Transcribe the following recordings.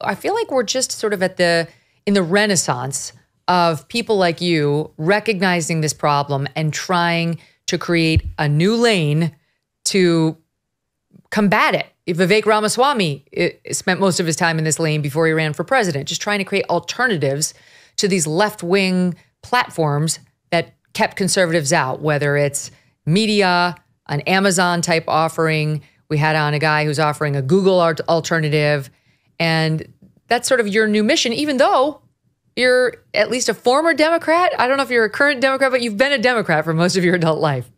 I feel like we're just sort of in the renaissance of people like you recognizing this problem and trying to create a new lane to combat it. Vivek Ramaswamy spent most of his time in this lane before he ran for president, just trying to create alternatives to these left-wing platforms that kept conservatives out, whether it's media, an Amazon type offering. We had on a guy who's offering a Google alternative. And that's sort of your new mission, even though you're at least a former Democrat. I don't know if you're a current Democrat, but you've been a Democrat for most of your adult life.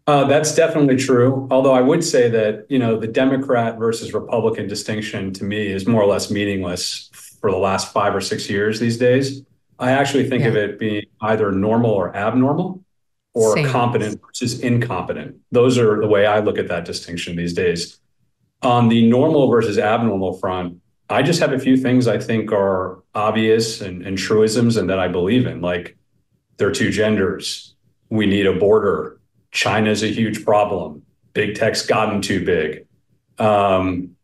That's definitely true. Although I would say that, the Democrat versus Republican distinction to me is more or less meaningless for the last 5 or 6 years these days. I actually think of it being either normal or abnormal, or competent versus incompetent. Those are the way I look at that distinction these days. On the normal versus abnormal front, I just have a few things I think are obvious and truisms and that I believe in, like there are two genders. We need a border. China's a huge problem. Big tech's gotten too big. And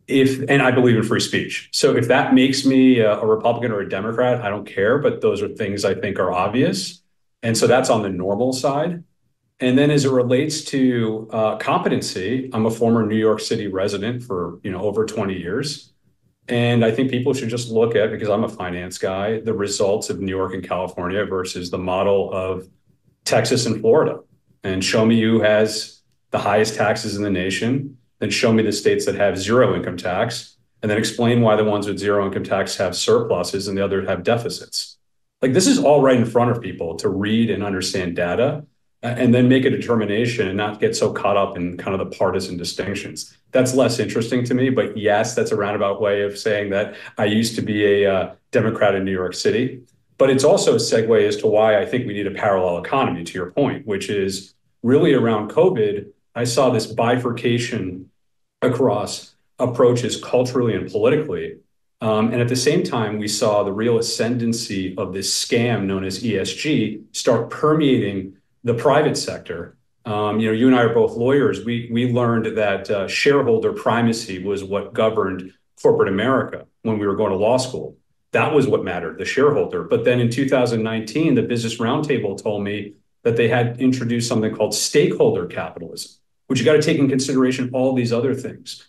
I believe in free speech. So if that makes me a Republican or a Democrat, I don't care, but those are things I think are obvious. And so that's on the normal side. And then as it relates to competency, I'm a former New York City resident for over 20 years. And I think people should just look at, because I'm a finance guy, the results of New York and California versus the model of Texas and Florida. And show me who has the highest taxes in the nation, then show me the states that have zero income tax, and then explain why the ones with zero income tax have surpluses and the others have deficits. Like, this is all right in front of people to read and understand data and then make a determination and not get so caught up in kind of the partisan distinctions. That's less interesting to me, but yes, that's a roundabout way of saying that I used to be a Democrat in New York City. But it's also a segue as to why I think we need a parallel economy, to your point, which is really around COVID, I saw this bifurcation across approaches culturally and politically. And at the same time, we saw the real ascendancy of this scam known as ESG start permeating the private sector. You and I are both lawyers. We learned that shareholder primacy was what governed corporate America when we were going to law school. That was what mattered, the shareholder. But then in 2019, the Business Roundtable told me that they had introduced something called stakeholder capitalism, which you got to take in consideration all these other things.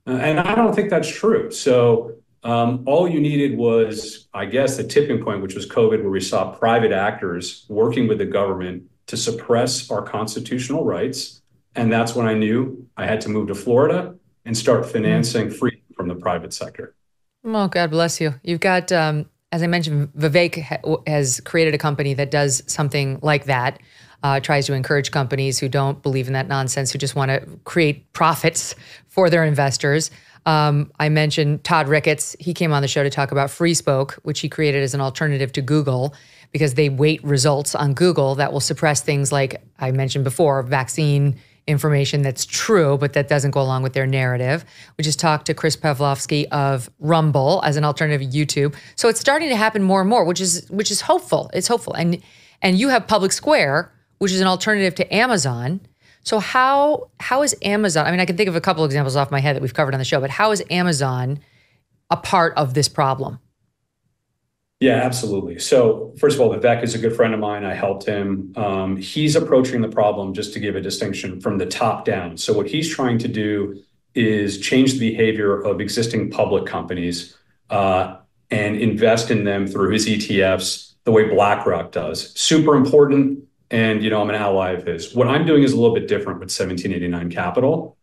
And I don't think that's true. So all you needed was, I guess, the tipping point, which was COVID, where we saw private actors working with the government to suppress our constitutional rights. And that's when I knew I had to move to Florida and start financing freedom from the private sector. Oh, God bless you. You've got, as I mentioned, Vivek has created a company that does something like that, tries to encourage companies who don't believe in that nonsense, who just want to create profits for their investors. I mentioned Todd Ricketts. He came on the show to talk about FreeSpoke, which he created as an alternative to Google, because they weight results on Google that will suppress things like I mentioned before, vaccine information that's true, but that doesn't go along with their narrative. We just talked to Chris Pavlovsky of Rumble as an alternative to YouTube. So it's starting to happen more and more, which is hopeful. It's hopeful. And you have Public Square, which is an alternative to Amazon. So how is Amazon, I mean, I can think of a couple examples off my head that we've covered on the show, but how is Amazon a part of this problem? Yeah, absolutely. So first of all, Vivek is a good friend of mine. I helped him. He's approaching the problem, just to give a distinction, from the top down. So what he's trying to do is change the behavior of existing public companies and invest in them through his ETFs the way BlackRock does. Super important. And, I'm an ally of his. What I'm doing is a little bit different with 1789 Capital.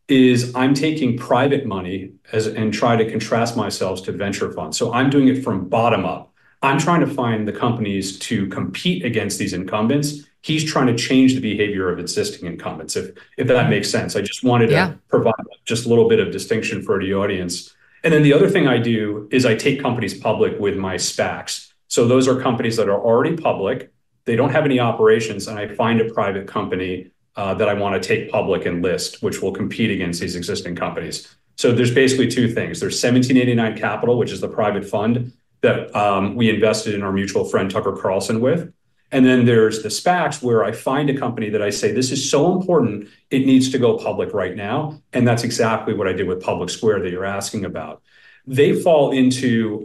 Is I'm taking private money and try to contrast myself to venture funds. So I'm doing it from bottom up. I'm trying to find the companies to compete against these incumbents. He's trying to change the behavior of existing incumbents, if that makes sense. I just wanted to provide just a little bit of distinction for the audience. And then the other thing I do is I take companies public with my SPACs. So those are companies that are already public. They don't have any operations, and I find a private company that I want to take public and list, which will compete against these existing companies. So there's basically two things. There's 1789 Capital, which is the private fund that we invested in our mutual friend Tucker Carlson with. And then there's the SPACs where I find a company that I say, this is so important, it needs to go public right now. And that's exactly what I did with Public Square that you're asking about. They fall into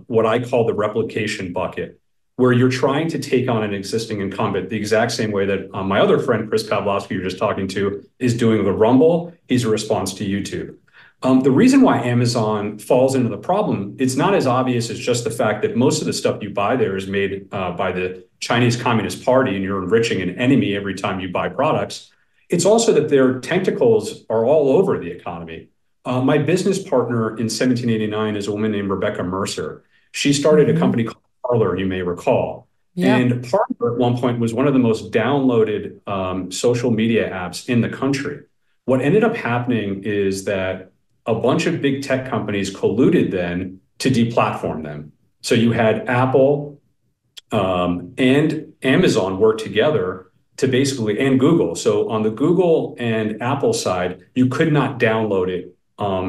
what I call the replication bucket, where you're trying to take on an existing incumbent the exact same way that my other friend, Chris Pavlovski, you're just talking to, is doing with Rumble. He's a response to YouTube. The reason why Amazon falls into the problem, it's not as obvious as just the fact that most of the stuff you buy there is made by the Chinese Communist Party, and you're enriching an enemy every time you buy products. It's also that their tentacles are all over the economy. My business partner in 1789 is a woman named Rebecca Mercer. She started a company called Parler, you may recall. Yeah. And Parler at one point was one of the most downloaded social media apps in the country. What ended up happening is that a bunch of big tech companies colluded then to deplatform them. So you had Apple and Amazon work together to basically, and Google. So on the Google and Apple side, you could not download it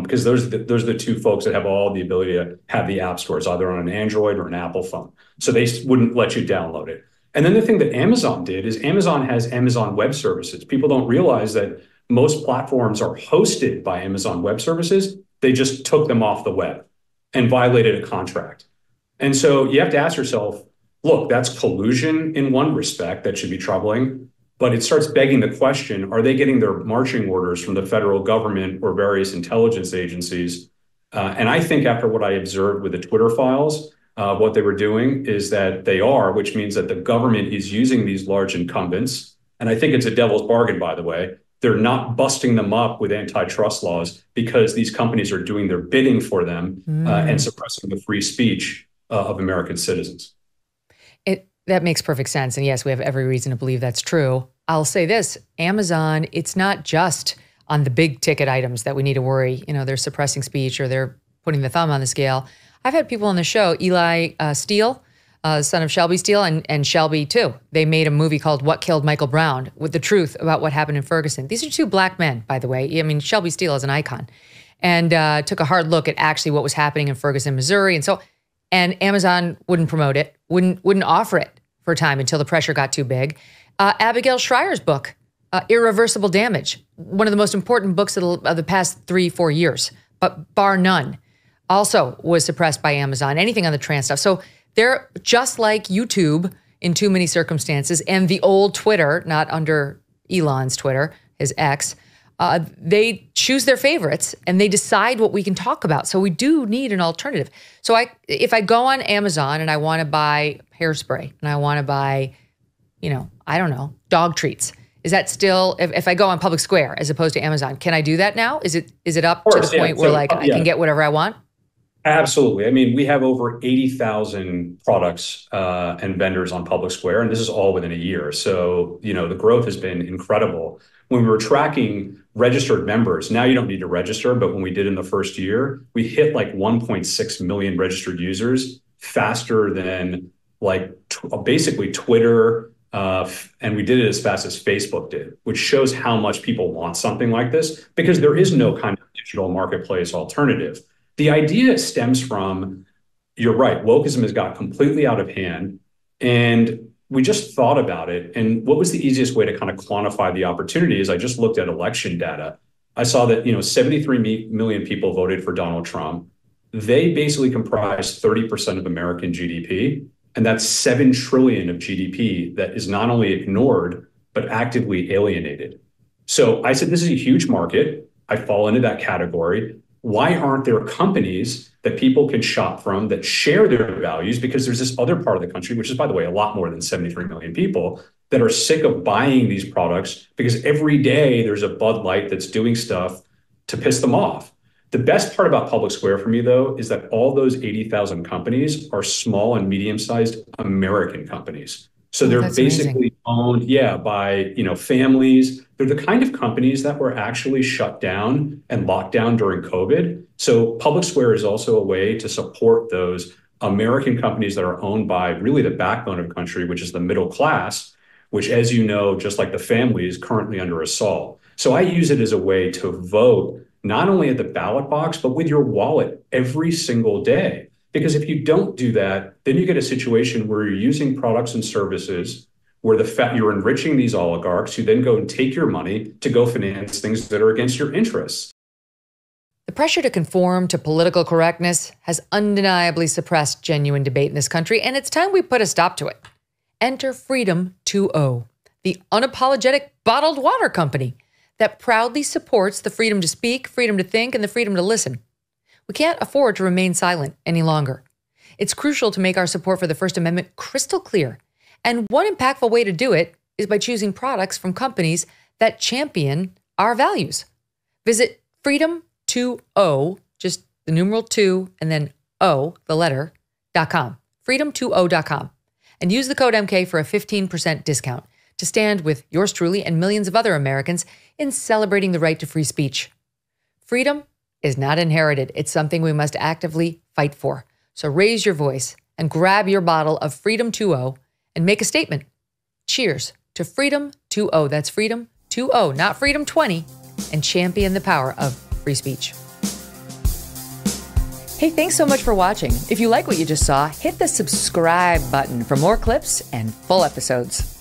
because those are the two folks that have all the ability to have the app stores, either on an Android or an Apple phone. So they wouldn't let you download it. And then the thing that Amazon did is Amazon has Amazon Web Services. People don't realize that most platforms are hosted by Amazon Web Services. They just took them off the web and violated a contract. And so you have to ask yourself, look, that's collusion in one respect that should be troubling, but it starts begging the question, are they getting their marching orders from the federal government or various intelligence agencies? And I think after what I observed with the Twitter files, what they were doing is that they are, which means that the government is using these large incumbents. And I think it's a devil's bargain, by the way. They're not busting them up with antitrust laws because these companies are doing their bidding for them and suppressing the free speech of American citizens. That makes perfect sense. And yes, we have every reason to believe that's true. I'll say this, Amazon, it's not just on the big ticket items that we need to worry. You know, they're suppressing speech or they're putting the thumb on the scale. I've had people on the show, Eli Steele, son of Shelby Steele, and Shelby too. They made a movie called What Killed Michael Brown with the truth about what happened in Ferguson. These are two black men, by the way. I mean, Shelby Steele is an icon. And took a hard look at actually what was happening in Ferguson, Missouri. And Amazon wouldn't promote it, wouldn't offer it for a time until the pressure got too big. Abigail Schreier's book, Irreversible Damage, one of the most important books of the past 3-4 years, but bar none, also was suppressed by Amazon, anything on the trans stuff. So they're just like YouTube in too many circumstances, and the old Twitter, not under Elon's Twitter, his ex, they choose their favorites and they decide what we can talk about. So we do need an alternative. So if I go on Amazon and I want to buy hairspray and I want to buy, I don't know, dog treats, is that still, if I go on Public Square as opposed to Amazon, can I do that now? Is it up to the point where I can get whatever I want? Absolutely. I mean, we have over 80,000 products and vendors on Public Square, and this is all within a year. So, the growth has been incredible. When we were tracking registered members, now you don't need to register, but when we did in the first year, we hit like 1.6 million registered users faster than basically Twitter, and we did it as fast as Facebook did, which shows how much people want something like this because there is no kind of digital marketplace alternative. The idea stems from, you're right, wokeism has got completely out of hand, and we just thought about it. And what was the easiest way to kind of quantify the opportunity is I just looked at election data. I saw that, 73 million people voted for Donald Trump. They basically comprise 30% of American GDP. And that's 7 trillion of GDP that is not only ignored, but actively alienated. So I said, this is a huge market. I fall into that category. Why aren't there companies that people can shop from that share their values? Because there's this other part of the country, which is, by the way, a lot more than 73 million people that are sick of buying these products because every day there's a Bud Light that's doing stuff to piss them off. The best part about Public Square for me, though, is that all those 80,000 companies are small and medium-sized American companies. So they're basically owned, by, families. They're the kind of companies that were actually shut down and locked down during COVID. So Public Square is also a way to support those American companies that are owned by really the backbone of the country, which is the middle class, which, as you know, just like the family, is currently under assault. So I use it as a way to vote not only at the ballot box, but with your wallet every single day. Because if you don't do that, then you get a situation where you're using products and services where you're enriching these oligarchs who then go and take your money to go finance things that are against your interests. The pressure to conform to political correctness has undeniably suppressed genuine debate in this country, and it's time we put a stop to it. Enter Freedom 2.0, the unapologetic bottled water company that proudly supports the freedom to speak, freedom to think, and the freedom to listen. We can't afford to remain silent any longer. It's crucial to make our support for the First Amendment crystal clear. And one impactful way to do it is by choosing products from companies that champion our values. Visit freedom20, just the numeral 2 and then O, the letter, .com, freedom20.com, and use the code MK for a 15% discount to stand with yours truly and millions of other Americans in celebrating the right to free speech. Freedom is not inherited. It's something we must actively fight for. So raise your voice and grab your bottle of Freedom 2.0 and make a statement. Cheers to Freedom 2.0. That's Freedom 2.0, not Freedom 20, and champion the power of free speech. Hey, thanks so much for watching. If you like what you just saw, hit the subscribe button for more clips and full episodes.